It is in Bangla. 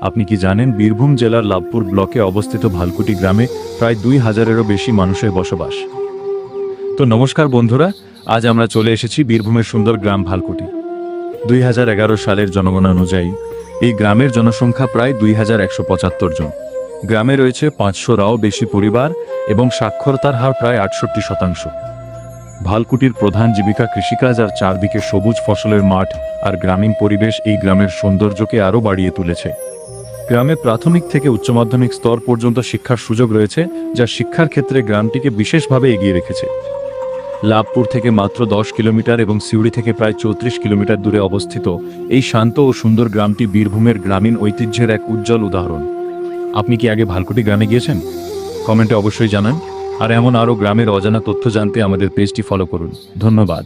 আপনি কি জানেন বীরভূম জেলার লাভপুর ব্লকে অবস্থিত ভালকুটি গ্রামে প্রায় 2000-এরও বেশি মানুষের বসবাস। তো নমস্কার বন্ধুরা, আজ আমরা চলে এসেছি বীরভূমের সুন্দর গ্রাম ভালকুটি। 2011 সালের জনগণনা অনুযায়ী এই গ্রামের জনসংখ্যা প্রায় 2175 জন। গ্রামে রয়েছে 500-রও বেশি পরিবার এবং সাক্ষরতার হার প্রায় 68%। ভালকুটির প্রধান জীবিকা কৃষিকাজ, আর চারদিকে সবুজ ফসলের মাঠ আর গ্রামীণ পরিবেশ এই গ্রামের সৌন্দর্যকে আরও বাড়িয়ে তুলেছে। গ্রামে প্রাথমিক থেকে উচ্চ মাধ্যমিক স্তর পর্যন্ত শিক্ষার সুযোগ রয়েছে, যা শিক্ষার ক্ষেত্রে গ্রামটিকে বিশেষভাবে এগিয়ে রেখেছে। লাভপুর থেকে মাত্র 10 কিলোমিটার এবং সিউড়ি থেকে প্রায় 34 কিলোমিটার দূরে অবস্থিত এই শান্ত ও সুন্দর গ্রামটি বীরভূমের গ্রামীণ ঐতিহ্যের এক উজ্জ্বল উদাহরণ। আপনি কি আগে ভালকুটি গ্রামে গিয়েছেন? কমেন্টে অবশ্যই জানান। আর এমন আরও গ্রামের অজানা তথ্য জানতে আমাদের পেজটি ফলো করুন। ধন্যবাদ।